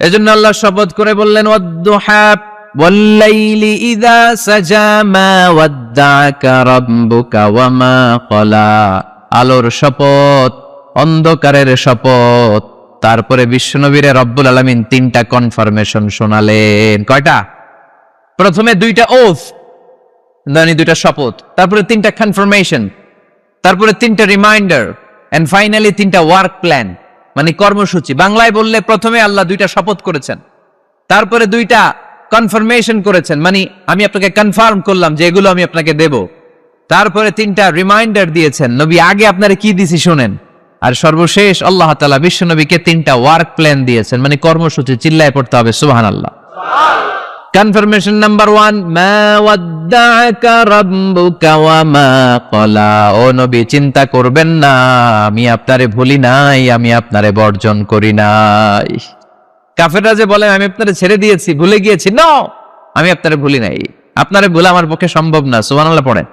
এজন্য আল্লাহ শপথ করে বললেন ওয়াদ-দুহা ওয়াল-লাইলি ইযা সাজা মা ওয়াদ্দা'আকা রাব্বুকা ওয়া মা ক্বালা। আলোর শপথ, অন্ধকারের শপথ। তারপরে বিশ্বনবীরে রব্বুল আলামিন তিনটা কনফার্মেশন শোনালেন। কয়টা? প্রথমে দুইটা ওথ, মানে দুইটা শপথ, তারপরে তিনটা কনফার্মেশন, তারপরে তিনটা রিমাইন্ডার, এন্ড ফাইনালি তিনটা ওয়ার্ক প্ল্যান, মানে কর্মসূচি। বাংলায় বললে প্রথমে আল্লাহ দুইটা শপথ করেছেন, তারপরে দুইটা কনফার্মেশন করেছেন, মানে আমি আপনাকে কনফার্ম করলাম যে এগুলো আমি আপনাকে দেব। তারপরে তিনটা রিমাইন্ডার দিয়েছেন, নবী আগে আপনারা কি দিছি শুনেন। আর সর্বশেষ আল্লাহ তাআলা বিশ্ব নবীকে তিনটা ওয়ার্ক প্ল্যান দিয়েছেন, মানে কর্মসূচি। চিল্লায় পড়তে হবে সুবহানাল্লাহ। কনফার্মেশন নাম্বার 1, মা ওয়াদ্দা'আকা রাব্বুকা ওয়া মা ক্বালা। ও নবী, চিন্তা করবেন না, আমি আপনারে ভুলি নাই, আমি আপনারে বর্জন করি নাই। কাফেররা যে বলে আমি আপনারে ছেড়ে দিয়েছি, ভুলে গিয়েছি, নো, আমি আপনারে ভুলি নাই। আপনারে ভুলা আমার পক্ষে সম্ভব না। সুবহানাল্লাহ পড়েন।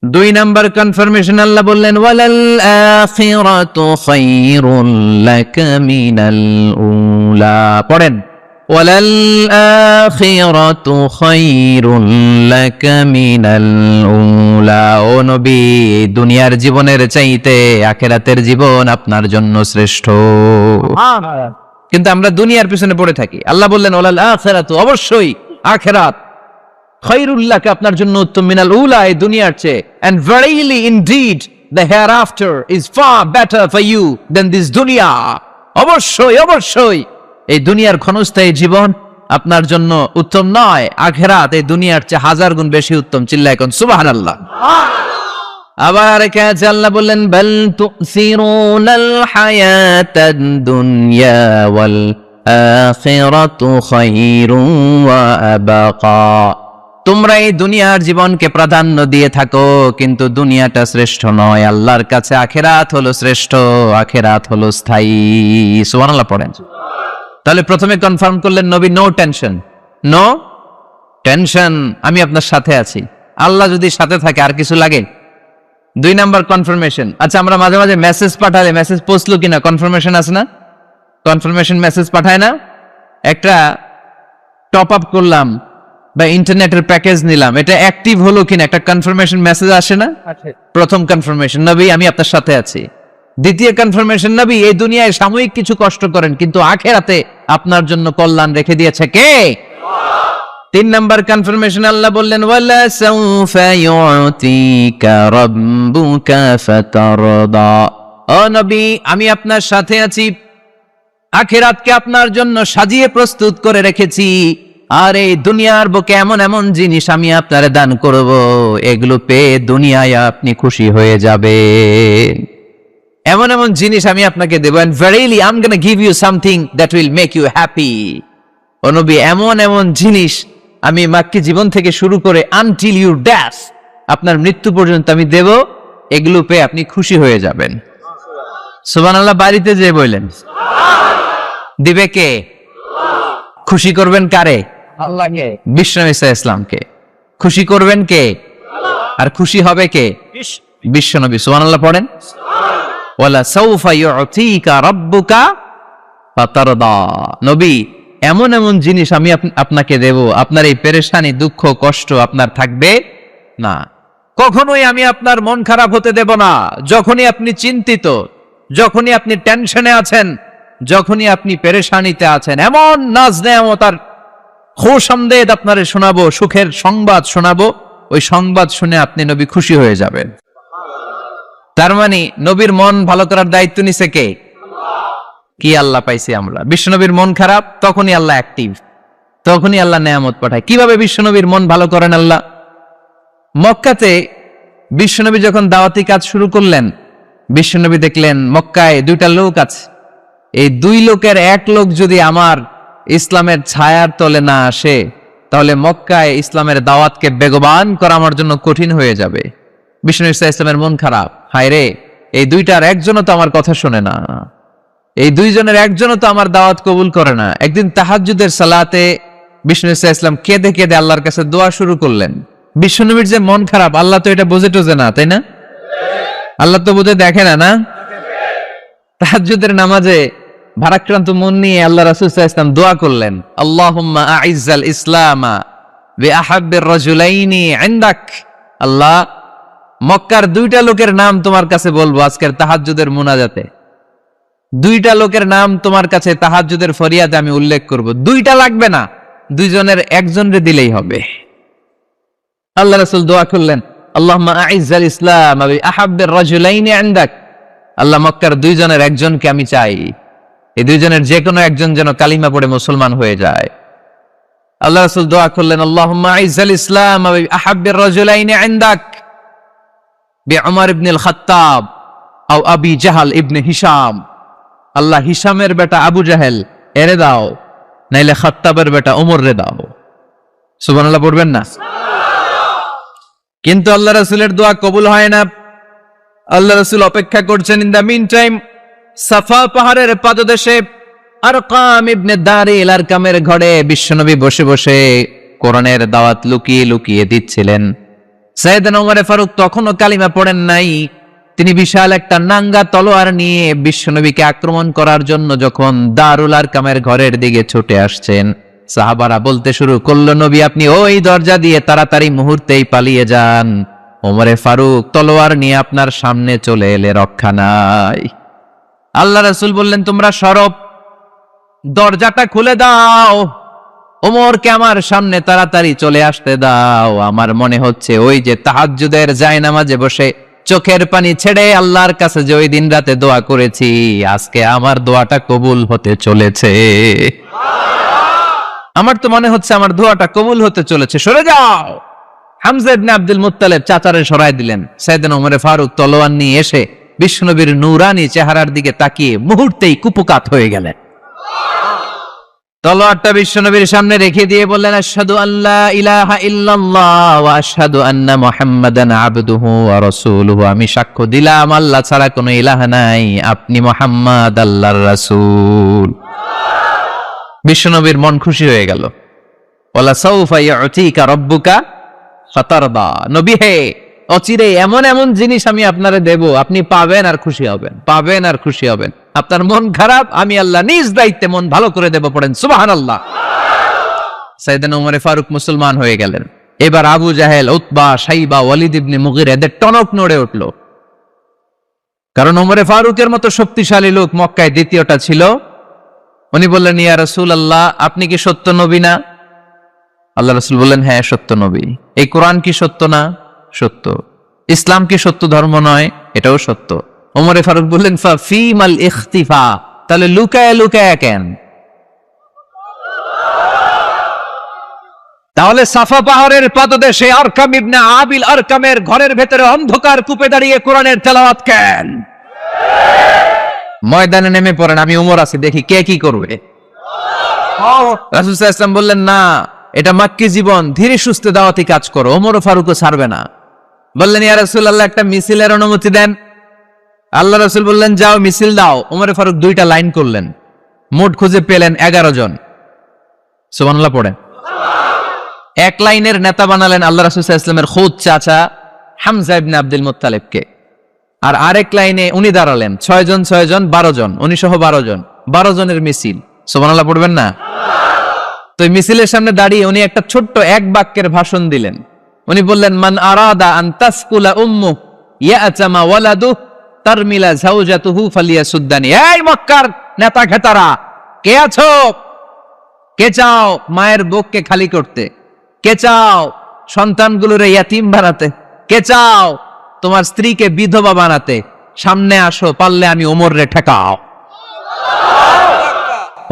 2 নাম্বার কনফার্মেশন আল্লাহ বললেন ওয়ালাল আখিরাতু খায়রুল লাকা মিনাল উলা। পড়েন ওয়ালাল আখিরাতু খায়রুল লাকা মিনাল উলা। ও নবী, দুনিয়ার জীবনের চাইতে আখিরাতের জীবন আপনার জন্য শ্রেষ্ঠ। কিন্তু আমরা দুনিয়ার পিছনে পড়ে থাকি। আল্লাহ বললেন ওয়ালাল আখিরাতু, অবশ্যই আখিরাত, খায়রুল লাকা, আপনার জন্য উত্তম, মিনাল উলা, এই দুনিয়ার চেয়ে, and verily indeed the hereafter is far better for you than this dunya. অবশ্যই অবশ্যই এই দুনিয়ার ক্ষণস্থায়ী জীবন আপনার জন্য উত্তম নয়, আখিরাত এই দুনিয়ার চেয়ে 1000 গুণ বেশি উত্তম। চিল্লায় কোন সুবহানাল্লাহ। আবার কাছে আল্লাহ বললেন বাল তুসিরুনাল হায়াতাদ দুনিয়া ওয়াল আখিরাতু খায়রুন ওয়া আবাকা। তোমরা এই দুনিয়ার জীবনকে প্রাধান্য দিয়ে থাকো, কিন্তু দুনিয়াটা শ্রেষ্ঠ নয়। আল্লাহর কাছে আখিরাত হলো শ্রেষ্ঠ, আখিরাত হলো স্থায়ী। সুবহানাল্লাহ পড়েন। তাহলে প্রথমে কনফার্ম করলেন নবী, নো টেনশন, নো টেনশন, আমি আপনার সাথে আছি। আল্লাহ যদি সাথে থাকে আর কিছু লাগে? 2 নাম্বার কনফার্মেশন। আচ্ছা, আমরা মাঝে মাঝে মেসেজ পাঠালে মেসেজ পৌঁছলো কিনা কনফার্মেশন আছে না? কনফার্মেশন মেসেজ পাঠায় না? একটা টপ আপ করলাম বা ইন্টারনেটের প্যাকেজ নিলাম, এটা অ্যাক্টিভ হলো কিনা একটা কনফার্মেশন মেসেজ আসে না? প্রথম কনফার্মেশন, নবী আমি আপনার সাথে আছি। দ্বিতীয় কনফার্মেশন, নবী এই দুনিয়ায় সাময়িক কিছু কষ্ট করেন, কিন্তু আখিরাতে আপনার জন্য কল্যাণ রেখে দিয়েছে কে? 3 নাম্বার কনফার্মেশন, আল্লাহ বললেন ওয়ালা সাউফা ইউতিকা রাব্বুকা ফাতারদা। ও নবী, আমি আপনার সাথে আছি, আখিরাতকে আপনার জন্য সাজিয়ে প্রস্তুত করে রেখেছি। আর এই দুনিয়ার বুকে এমন এমন জিনিস আমি আপনারে দান করব, এগুলো পেয়ে দুনিয়ায় আপনি খুশি হয়ে যাবেন। এমন এমন জিনিস আমি আপনাকে দেব, and verily I'm going to give you something that will make you happy. ও নবী, এমন এমন জিনিস আমি মাক্কি জীবন থেকে শুরু করে until your death, আপনার মৃত্যু পর্যন্ত আমি দেব, এগুলো পেয়ে আপনি খুশি হয়ে যাবেন। সুবহানাল্লাহ। বাড়িতে যে বললেন দিবে কে? খুশি করবেন কারে? আল্লাহকে, বিশ্বনবী সাল্লাল্লাহু আলাইহি ওয়াসাল্লামকে। খুশি করবেন কে? আর খুশি হবে কে? বিশ্বনবী। সুবহানাল্লাহ পড়েন। ওয়ালা সাউফা ইউতিকা রাব্বুকা ফাতারদা। নবী, এমন এমন জিনিস আমি আপনাকে দেব, আপনার এই পেরেশানি, দুঃখ, কষ্ট আপনার থাকবে না। কখনোই আমি আপনার মন খারাপ হতে দেব না। যখনই আপনি চিন্তিত, যখনই আপনি টেনশনে আছেন, যখনই আপনি পেরেশানিতে আছেন, এমন নাজ নেয়ামত আর খুশামদেদ আপনারে শোনাবো, সুখের সংবাদ শোনাবো, ওই সংবাদ শুনে আপনি নবী খুশি হয়ে যাবেন। তার মানে নবীর মন ভালো করার দায়িত্ব নিছে কে? কি আল্লাহ পাইছি আমরা। বিশ্বনবীর মন খারাপ, তখনই আল্লাহ অ্যাক্টিভ, তখনই আল্লাহ নেয়ামত পাঠায়। কিভাবে বিশ্বনবীর মন ভালো করেন আল্লাহ? মক্কাতে বিশ্বনবী যখন দাওয়াতি কাজ শুরু করলেন, বিশ্বনবী দেখলেন মক্কায় 2টা লোক আছে। এই 2 লোকের এক লোক যদি আমার ইসলামের ছায়ার তলে না আসে, তাহলে মক্কায় ইসলামের দাওয়াতকে বেগবান করা আমার জন্য কঠিন হয়ে যাবে। বিশ্বনবী সাল্লাল্লাহু আলাইহি ওয়াসাল্লামের মন খারাপ, হায় রে, এই 2টার একজনও তো আমার কথা শোনে না, এই 2 জনের একজনও তো আমার দাওয়াত কবুল করে না। একদিন তাহাজ্জুদের সালাতে বিশ্বনবী সাল্লাল্লাহু আলাইহি ওয়াসাল্লাম কেঁদে কেঁদে আল্লাহর কাছে দোয়া শুরু করলেন। বিশ্বনবীর যে মন খারাপ, আল্লাহ তো এটা বুঝে টোজে না, তাই না? আল্লাহ তো বুঝে দেখে না, না? তাহাজ্জুদের নামাজে ভারাক্রান্ত মন নিয়ে আল্লাহ রাসূল সাল্লাল্লাহু আলাইহি ওয়াসাল্লাম দোয়া করলেন, আল্লাহুম্মা আইজ্জাল ইসলামা বিআহাব্বির রাজুলাইনি ইনদাক। আল্লাহ, মক্কার দুইটা লোকের নাম তোমার কাছে বলবো আজকের তাহাজ্জুদের মুনাজাতে। দুইটা লোকের নাম তোমার কাছে তাহাজ্জুদের ফরিয়াদে আমি উল্লেখ করব। দুইটা লাগবে না, দুইজনের একজনরে দিলেই হবে। আল্লাহ রাসূল দোয়া করলেন, আল্লাহুম্মা আইজ্জাল ইসলামা বিআহাব্বির রাজুলাইনি ইনদাক। আল্লাহ, মক্কার দুইজনের একজনকে আমি চাই, এই দুইজনের যে কোনো একজন যেন কালিমা পড়ে মুসলমান হয়ে যায়। আল্লাহ রাসূল দোয়া করলেন, আল্লাহুম্মা আইজ্জাল ইসলাম বিআহাব্বির রাজুলাইনি ইনদাক বিউমর ইবনুল খাত্তাব আও আবি জাহল ইবনে হিশাম। আল্লাহ, হিশামের বেটা আবু জাহেল এরে দাও, নাইলে খাত্তাবের বেটা ওমর রে দাও। সুবহানাল্লাহ পড়বেন না? কিন্তু আল্লাহ রাসূলের দোয়া কবুল হয় না। আল্লাহ রাসূল অপেক্ষা করছেন। ইন দা মিন টাইম সাফা পাহাড়ের পাদদেশে আরকাম ইবনে দারিল আরকামের ঘরে বিশ্বনবী বসে বসে কোরআনের দাওয়াত লুকিয়ে লুকিয়ে দিচ্ছিলেন। সাইয়েদনা ওমর ফারুক তখনও কালিমা পড়েন নাই। তিনি বিশাল একটা নাঙ্গা তলোয়ার নিয়ে বিশ্বনবীকে আক্রমণ করার জন্য যখন দারুল আরকামের ঘরের দিকে ছুটে আসছেন, সাহাবারা বলতে শুরু করলো, নবী আপনি ওই দরজা দিয়ে তাড়াতাড়ি মুহূর্তেই পালিয়ে যান, ওমরে ফারুক তলোয়ার নিয়ে আপনার সামনে চলে এলে রক্ষা নাই। আল্লাহ রাসূল বললেন, তোমরা সরব, দরজাটা খুলে দাও, ওমরকে আমার সামনে তাড়াতাড়ি চলে আসতে দাও। আমার মনে হচ্ছে ওই যে তাহাজ্জুদের জায়নামাজে বসে চোখের পানি ছেড়ে আল্লাহর কাছে যে ওই দিন রাতে দোয়া করেছি, আজকে আমার দোয়াটা কবুল হতে চলেছে। আমার তো মনে হচ্ছে আমার দোয়াটা কবুল হতে চলেছে, সরে যাও। হামজা ইবনে আব্দুল মুত্তালিব চাচারে সরায় দিলেন। সাইয়েদনা ওমর ফারুক তলোয়ার নিয়ে এসে বিশ্বনবীর নূরানী চেহারার দিকে তাকিয়ে মুহূর্তেই কুপকাত হয়ে গেলেন। তলোয়ারটা বিশ্বনবীর সামনে রেখে দিয়ে বললেন, আশহাদু আল্লা ইলাহা ইল্লাল্লাহ ওয়া আশহাদু আন্না মুহাম্মাদান আবদুহু ওয়া রাসূলুহু। আমি সাক্ষ্য দিলাম আল্লাহ ছাড়া কোনো ইলাহ নাই, আপনি মুহাম্মদ আল্লাহর রাসূল। বিশ্বনবীর মন খুশি হয়ে গেল। ওয়ালা সাউফা ইউতিকা রাব্বুকা ফাতারদা। নবী হে, অচিরে এমন এমন জিনিস আমি আপনারে দেব, আপনি পাবেন আর খুশি হবেন, পাবেন আর খুশি হবেন। আপনার মন খারাপ, আমি আল্লাহ নিজ দায়িত্বে মন ভালো করে দেব। পড়েন সুবহানাল্লাহ। সাইয়েদনা ওমর ফারুক মুসলমান হয়ে গেলেন। এবার আবু জাহেল, উতবা, শাইবা, ওয়ালিদ ইবনে মুগিরা এদের টনক নড়ে উঠল। কারণ ওমর ফারুকের মতো শক্তিশালী লোক মক্কায় দ্বিতীয়টা ছিল। উনি বললেন, ইয়া রাসূলুল্লাহ, আপনি কি সত্য নবী না? আল্লাহ রাসূল বললেন, হ্যাঁ সত্য নবী। এই কোরআন কি সত্য না? সত্য। ইসলাম কি সত্য ধর্ম নয়? এটাও সত্য। ওমর ফারুক বললেন, ফাফিমাল ইখতিফা, তাহলে লুকায়া লুকায়া কেন? তাহলে সাফা পাহাড়ের পাদদেশে আরকাম ইবনে আবিল আরকামের ঘরের ভেতরে অন্ধকার কূপে দাঁড়িয়ে কোরআনের তেলাওয়াত কেন? ময়দানে নেমে পড়েন, আমি ওমর আছি, দেখি কে কি করবে। রাসূল সাল্লাল্লাহু আলাইহি ওয়াসাল্লাম বললেন, না, এটা মাক্কি জীবন, ধীরে সুস্থে দাওয়াতি কাজ করো। ওমর ফারুকও ছাড়বে না। বললেন, ইয়া রাসূলুল্লাহ, একটা মিছিলের অনুমতি দেন। আল্লাহ রাসূল বললেন, যাও মিছিল দাও। ওমর ফারুক দুইটা লাইন করলেন, মোট খুঁজে পেলেন 11 জন। সুবহানাল্লাহ পড়েন। এক লাইনের নেতা বানালেন আল্লাহ রাসূল সাল্লাল্লাহু আলাইহি ওয়াসাল্লামের খুদ চাচা হামজা ইবনে আব্দুল মুত্তালিবকে। আর আরেক লাইনে উনি দাঁড়ালেন 6 জন 6 জন 12 জন, উনি সহ 12 জন, 12 জনের মিছিল। সুবহানাল্লাহ পড়বেন না? তো এই মিছিলের সামনে দাঁড়িয়ে উনি একটা ছোট্ট এক বাক্যের ভাষণ দিলেন। উনি বললেন, মান আরাদা আন তাসকুলা উম্মু ইয়াতামা ওয়ালাদু তারমিলা যাওজাতুহু ফালিয়াসুদ্দানি। এই মক্কার নেতা খেতারা, কে আছো? কে চাও মায়ের বুককে খালি করতে? কে চাও সন্তানগুলোরে ইয়াতিম বানাতে? কে চাও তোমার স্ত্রীকে বিধবা বানাতে? সামনে আসো, পারলে আমি ওমরে ঠেকাও।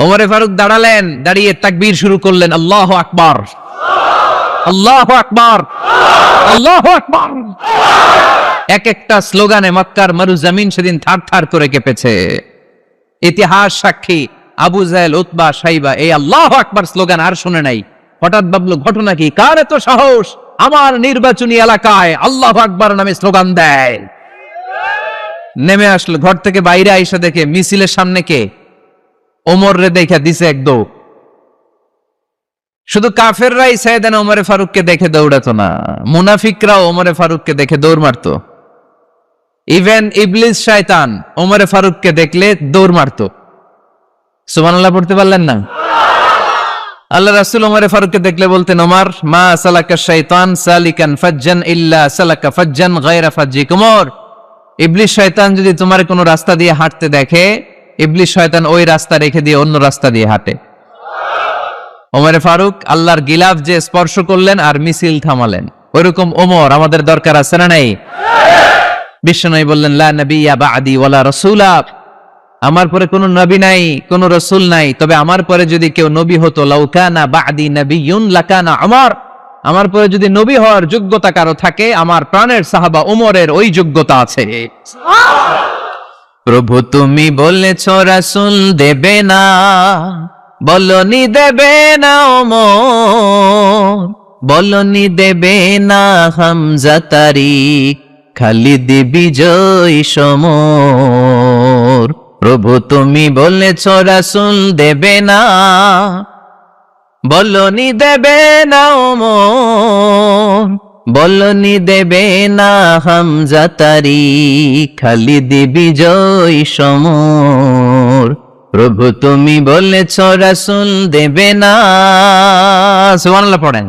ওমরে ফারুক দাঁড়ালেন, দাঁড়িয়ে তাকবীর শুরু করলেন, আল্লাহু আকবার, আল্লাহু আকবার, আল্লাহু আকবার। এক একটা স্লোগানে মক্কার মরুজমিন সেদিন থার থার করে কেঁপেছে। ইতিহাস সাক্ষী, আবু জাহেল, উতবা, শাইবা এই আল্লাহু আকবার স্লোগান আর শুনে নাই। হঠাৎ ভাবলো, ঘটনা কি? কার এত সাহস আমার নির্বাচনী এলাকায় আল্লাহু আকবার নামে স্লোগান দেয়? নেমে আসলো, ঘর থেকে বাইরে আইসা দেখে মিছিলের সামনে কে? ওমর রে দেখা দিছে এক দৌড়। শুধু কাফেররাই সাইয়েদনা ওমর ফারুককে দেখে দৌড়াতো না, মুনাফিকরাও ওমর ফারুককে দেখে দৌড় মারতো। ইভেন ইবলিস শয়তান ওমর ফারুককে দেখলে দৌড় মারতো। সুবহানাল্লাহ পড়তে পারলেন না? আল্লাহ রাসূল ওমরে ফারুককে দেখলে বলতেন, ওমর মা সালাকা শাইতান সালিকান ফাজ্জান ইল্লা সালাকা ফাজ্জান গায়রা ফাজ্জিক। ওমর, ইবলিস শয়তান যদি তোমার কোনো রাস্তা দিয়ে হাঁটতে দেখে, ইবলিস শয়তান ওই রাস্তা রেখে দিয়ে অন্য রাস্তা দিয়ে হাঁটে। ওমরে ফারুক আল্লাহর গিলাফ যে স্পর্শ করলেন আর মিছিল থামালেন, ওইরকম ওমর আমাদের দরকার আছে না নাই? বিশ্বনবী বললেন, লা নাবিয়্যা বা'দি ওয়ালা রাসূলা, আমার পরে কোনো নবী নাই, কোনো রাসূল নাই, তবে আমার পরে যদি কেউ নবী হতো, লাউ কানা বা'দি নাবিয়্যুন লাকানা ওমর, আমার পরে যদি নবী হওয়ার যোগ্যতা কারো থাকে, আমার প্রাণের সাহাবা ওমরের ওই যোগ্যতা আছে। প্রভু তুমি বলেছ রাসূল দেবে না, বলনি দেবে না ওমর, বলনি দেবে না হামজা তারিক, খালিদ বিজয় সমর। প্রভু তুমি বলেছ রাসূল দেবে না, বলনি দেবে না ওমর, বলনি দেবে না হামজা তারিক, খালিদ বিজয় সমর। প্রভু তুমি বলেছ রাসূল দেবে না। সুবহানাল্লাহ পড়েন।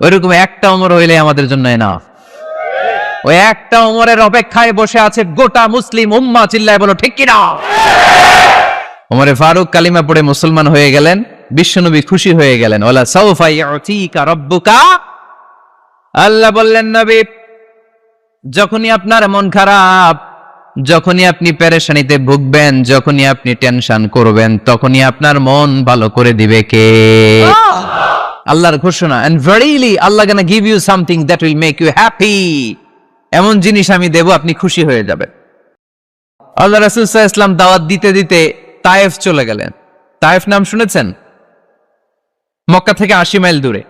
ওইরকম একটা ওমর হইলে আমাদের জন্য এনাফ। ওই একটা ওমরের অপেক্ষায় বসে আছে গোটা মুসলিম উম্মাহ, চিল্লায় বলো ঠিক কিনা? ওমরে ফারুক কালিমা পড়ে মুসলমান হয়ে গেলেন, বিশ্বনবী খুশি হয়ে গেলেন। ওয়ালা সাউফা ইউতিকা রাব্বুকা, আল্লাহ বললেন নবী, যখনই আপনার মন খারাপ, যখনই আপনি পেরেশানিতে ভুগবেন, যখনই আপনি টেনশন করবেন, তখনই আপনার মন ভালো করে দিবে কে? আল্লাহর ঘোষণা, and verily Allah gonna give you something that will make you happy, এমন জিনিস আমি দেব, আপনি খুশি হয়ে যাবেন। আল্লাহ রাসূল সাল্লাল্লাহু আলাইহি ওয়াসাল্লাম দাওয়াত দিতে দিতে তায়েফ চলে গেলেন। তায়েফ নাম শুনেছেন? মক্কা থেকে 80 মাইল দূরে।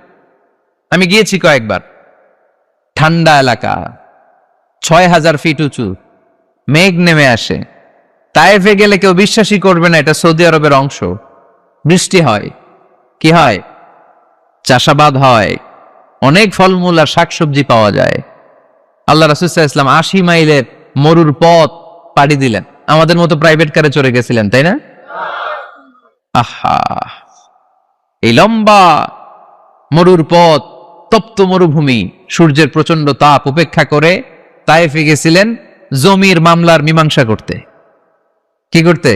আমি গিয়েছি কয়েকবার। ঠান্ডা এলাকা, 6000 ফিট উঁচু, মেঘ নেমে আসে। তায়েফে গেলে কেউ বিশ্বাসই করবে না এটা সৌদি আরবের অংশ। বৃষ্টি হয়, কি হয়? চাষাবাদ হয়, অনেক ফলমূল আর শাকসবজি পাওয়া যায়। আল্লাহ রাসূল সাল্লাল্লাহু আলাইহি ওয়াসাল্লাম 80 মাইলের মরুর পথ পাড়ি দিলেন। আমাদের মতো প্রাইভেট কারে চড়ে গেছিলেন, তাই না? আহা, এই লম্বা মরুর পথ, তপ্ত মরুভূমি, সূর্যের প্রচন্ড তাপ উপেক্ষা করে তায়েফে গেছিলেন জমির মামলার মীমাংসা করতে। কি করতে?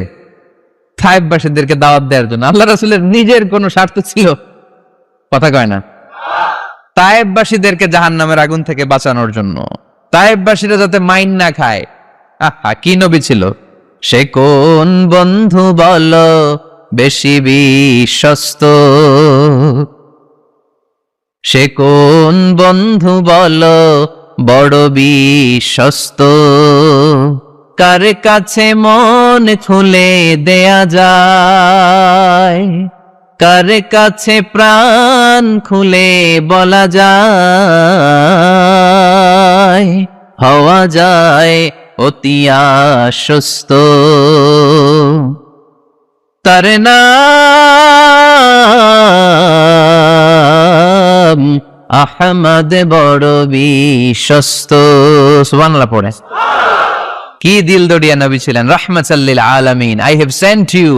তায়েফবাসীদেরকে দাওয়াত দেওয়ার জন্য। আল্লাহ রাসূলের নিজের কোনো স্বার্থ ছিল? কথা কয় না। তায়েফবাসীদেরকে জাহান্নামের আগুন থেকে বাঁচানোর জন্য, তায়েফবাসীরা যাতে মাইন না খায়। আহা, কি নবী ছিল! সে কোন বন্ধু বলো বেশি বিশ্বস্ত, সে কোন বন্ধু বলো বড় বিশ্বস্ত, কার কাছে মন খুলে দেয়া যায়, কার কাছে প্রাণ খুলে বলা যায়, হওয়া যায় অতি আশ্বস্ত। তার নাম আহমদ, বড় বিশ্বস্ত। সুবহানাল্লাহ পড়ে। কি দিল দড়িয়া নবী ছিলেন, রাহমাতাল লিল আলামিন। I have sent you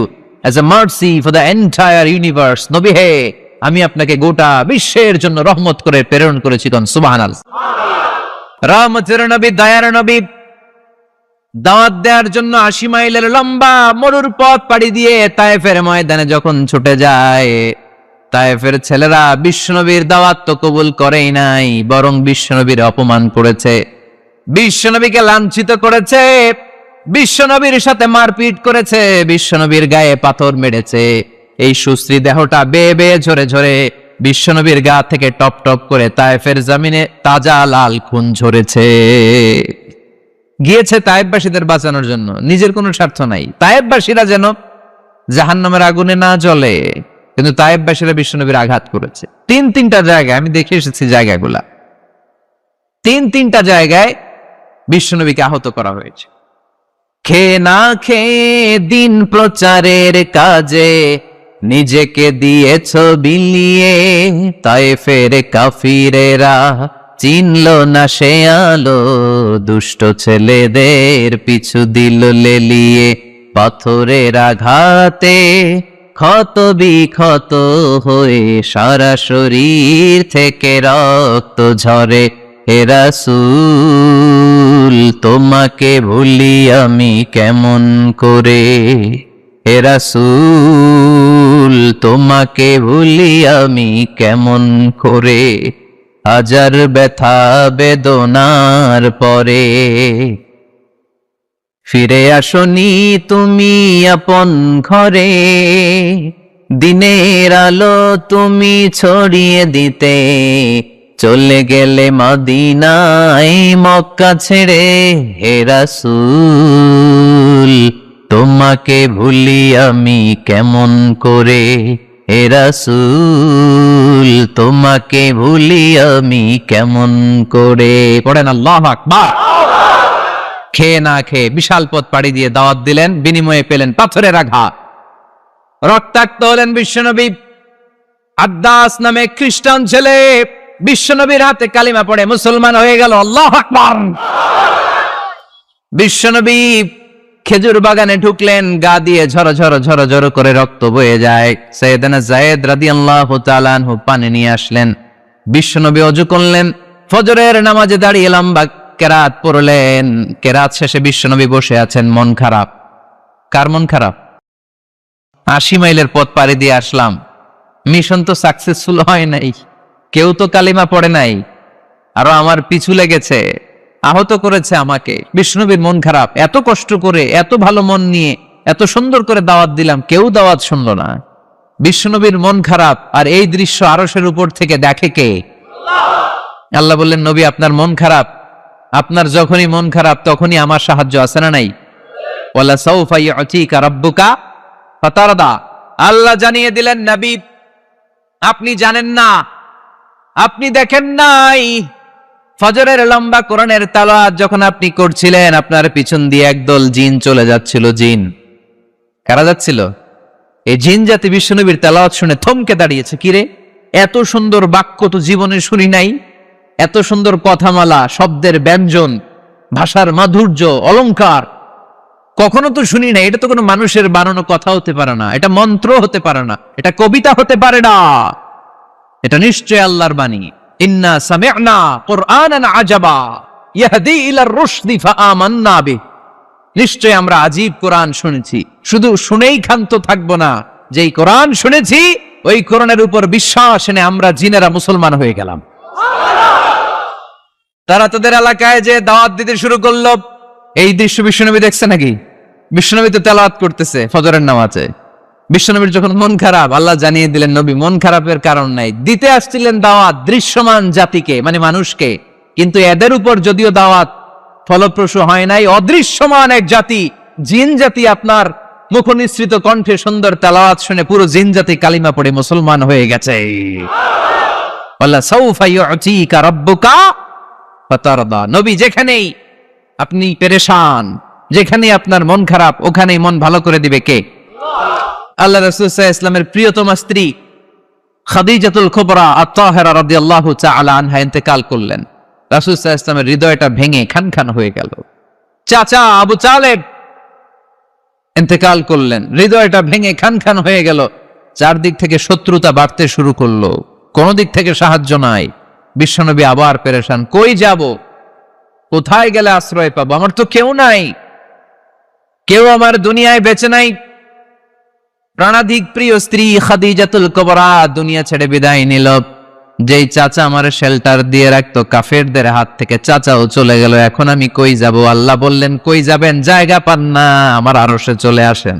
as a mercy for the entire universe. নবী হে, আমি আপনাকে গোটা বিশ্বের জন্য রহমত করে প্রেরণ করেছি। কোন সুবহানাল্লাহ। রহমতের নবী, দয়ার নবী, দাওয়াত দেওয়ার জন্য 80 মাইলের লম্বা মরুর পথ পাড়ি দিয়ে তায়েফের ময়দানে যখন ছুটে যায়, তায়েফের ছেলেরা বিশ্বনবীর দাওয়াত তো কবুল করেই নাই, বরং বিশ্বনবীর অপমান করেছে, বিশ্বনবীকে লাঞ্ছিত করেছে, বিশ্বনবীর সাথে মারপিট করেছে, বিশ্বনবীর গায়ে পাথর মেরেছে। এই সুশ্রী দেহটা বেয়ে বেয়ে ঝরে ঝরে বিশ্বনবীর গা থেকে টপ টপ করে তায়েফের জমিনে তাজা লাল খুন ঝরেছে। গিয়েছে তায়েফবাসীদের বাঁচানোর জন্য, নিজের কোনো স্বার্থ নাই। তায়েফবাসীরা যেন জাহান্নামের আগুনে না জ্বলে, কিন্তু তায়েফবাসীরা বিশ্বনবীর আঘাত করেছে। তিনটা জায়গায় আমি দেখে এসেছি, জায়গাগুলা তিনটা জায়গায় বিশ্বনবীকে আহত করা হয়েছে। খেয়ে না খেয়ে দিন প্রচারের কাজে নিজেকে দিয়েছ বিলিয়ে, তায়েফের কাফিরেরা চিনল না সে আলো, দুষ্ট ছেলেদের পিছু দিল লেলিয়ে। পাথরের আঘাতে ক্ষত বিক্ষত হয়ে সারা শরীর থেকে রক্ত ঝরে। হে রাসূল তোমাকে ভুলি আমি কেমন করে, হে রাসূল তোমাকে ভুলি আমি কেমন করে, হাজার ব্যথা বেদনার পরে। ফিরে আসনি তুমি আপন ঘরে, দিনের আলো তুমি ছড়িয়ে দিতে, চলে গেলে মদিনায় মক্কা ছেড়ে। হে রাসূল তোমাকে ভুলি আমি কেমন করে, হে রাসূল তোমাকে ভুলি আমি কেমন করে। পড়েন আল্লাহু আকবার। খেয়ে না খেয়ে বিশাল পথ পাড়ি দিয়ে দাওয়াত দিলেন, বিনিময়ে পেলেন পাথরের আঘাত। রক্তাক্ত হলেন বিশ্বনবী। আদ্দাস নামে খ্রিস্টান ছেলে বিশ্বনবীর হাতে কালিমা পড়ে মুসলমান হয়ে গেল। আল্লাহু আকবার। বিশ্বনবী খেজুর বাগানে ঢুকলেন, গা দিয়ে ঝরো ঝরো ঝরো ঝরো করে রক্ত বয়ে যায়। সাইয়েদনা যায়েদ রাদিয়াল্লাহু তাআলা আনহু পানি নিয়ে আসলেন। বিশ্বনবী ওযু করলেন, ফজরের নামাজে দাঁড়িয়ে লম্বা কেরাত পড়লেন। কেরাত শেষে বিশ্বনবী বসে আছেন, মন খারাপ। কার মন খারাপ? 80 মাইলের পথ পাড়ি দিয়ে আসলাম, মিশন তো সাকসেসফুল হয় নাই, কেউ তো কালিমা পড়ে নাই, আরো আমার পিছু লেগেছে, আহত করেছে আমাকে। বিষ্ণুবীর মন খারাপ। এত কষ্ট করে, এত ভালো মন নিয়ে, এত সুন্দর করে দাওয়াত দিলাম, কেউ দাওয়াত শুনলো না। বিষ্ণুবীর মন খারাপ। আর এই দৃশ্য আরশের উপর থেকে দেখে কে? আল্লাহ বললেন, নবী আপনার মন খারাপ, আপনার যখনই মন খারাপ তখনই আমার সাহায্য আছে না নাই? ওয়ালা সাউফা ইউতিকা রাব্বুকা ফাতারদা। আল্লাহ জানিয়ে দিলেন, নবী আপনি জানেন না, আপনি দেখেন নাই, ফজরের লম্বা কোরআনের তেলাওয়াত যখন আপনি করছিলেন, আপনার পিছন দিয়ে একদল জিন চলে যাচ্ছিল। জিন কারা যাচ্ছিল? এই জিন জাতি বিশ্বনবীর তেলাওয়াত শুনে থমকে দাঁড়িয়েছে। কিরে, এত সুন্দর বাক্য তো জীবনে শুনি নাই, এত সুন্দর কথামালা, শব্দের ব্যঞ্জন, ভাষার মাধুর্য, অলংকার কখনো তো শুনি নাই। এটা তো কোনো মানুষের বানানো কথা হতে পারে না, এটা মন্ত্র হতে পারে না, এটা কবিতা হতে পারে না, এটা নিশ্চয় আল্লাহর বাণী। ইন্না সামি'না কুরআনান আজাবা ইয়াহদি ইলার রুশদি ফাআমান্না বিহি। নিশ্চয় আমরা আজীব কোরআন শুনেছি, শুধু শুনেই ক্ষান্ত থাকবো না, যেই কোরআন শুনেছি ওই কোরআনের উপর বিশ্বাস এনে আমরা জিনেরা মুসলমান হয়ে গেলাম। তারা তাদের এলাকায় যে দাওয়াত দিতে শুরু করলো। এই দৃশ্য বিশ্বনবী দেখছে নাকি? বিশ্বনবী তো তেলাওয়াত করতেছে ফজরের নামাজে। বিশ্বনবীর যখন মন খারাপ, আল্লাহ জানিয়ে দিলেন, নবী মন খারাপের কারণ নাই, দিতে আসছিলেন দাওয়াত দৃশ্যমান জাতিকে, মানে মানুষকে, কিন্তু এদের উপর যদিও দাওয়াত ফলপ্রসূ হয় নাই, অদৃশ্যমান এক জাতি, জিন জাতি আপনার মুখনিসৃত কণ্ঠে সুন্দর তেলাওয়াত শুনে পুরো জিন জাতি কালিমা পড়ে মুসলমান হয়ে গেছে। ওয়ালা সাউফা ইউতিকা রাব্বুকা ফাতারদা। নবী যেখানেই আপনি পেরেশান, যেখানেই আপনার মন খারাপ, ওখানেই মন ভালো করে দিবে কে? আল্লাহ রাসূল সাল্লাল্লাহু আলাইহি ওয়াসাল্লামের প্রিয়তমা স্ত্রী খাদিজাতুল কুবরা আত-তাহেরা রাদিয়াল্লাহু তাআলা আনহা ইন্তেকাল করলেন। রাসূল সাল্লাল্লাহু আলাইহি ওয়াসাল্লামের হৃদয়টা ভেঙে খানখান হয়ে গেল। চাচা আবু তালেব ইন্তেকাল করলেন, হৃদয়টা ভেঙে খানখান হয়ে গেল। চারদিক থেকে শত্রুতা বাড়তে শুরু করলো, কোন দিক থেকে সাহায্য নাই। বিশ্বনবী আবার পেরেশান, কই যাব, কোথায় গেলে আশ্রয় পাবো? আমার তো কেউ নাই, কেউ আমার দুনিয়ায় বেঁচে নাই। প্রাণাধিক প্রিয় স্ত্রী খাদিজাতুল কুবরা দুনিয়া ছেড়ে বিদায় নিল। যেই চাচা আমার শেল্টার দিয়ে রাখতো কাফেরদের হাত থেকে, চাচাও চলে গেল। এখন আমি কই যাব? আল্লাহ বললেন, কই যাবেন? জায়গা পান না, আমার আরশে চলে আসেন।